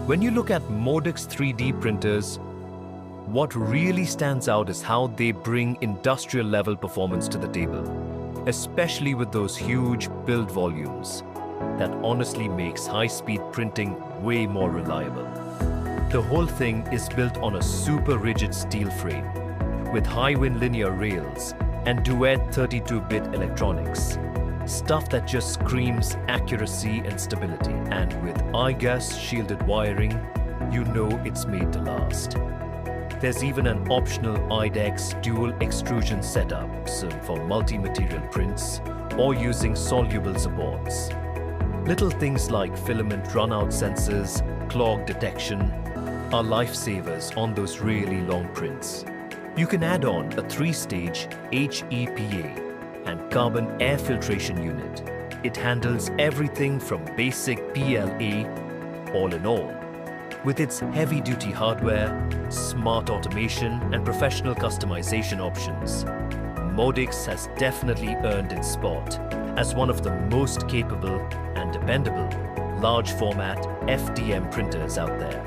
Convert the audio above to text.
When you look at Modix 3D printers, what really stands out is how they bring industrial-level performance to the table, especially with those huge build volumes. That honestly makes high-speed printing way more reliable. The whole thing is built on a super rigid steel frame with high-wind linear rails and Duet 32-bit electronics. Stuff that just screams accuracy and stability. And with iGus-shielded wiring, you know it's made to last. There's even an optional IDEX dual extrusion setup, so for multi-material prints or using soluble supports. Little things like filament runout sensors, clog detection are lifesavers on those really long prints. You can add on a 3-stage HEPA and carbon air filtration unit. It handles everything from basic PLA, all in all. With its heavy-duty hardware, smart automation, and professional customization options, Modix has definitely earned its spot as one of the most capable and dependable large-format FDM printers out there.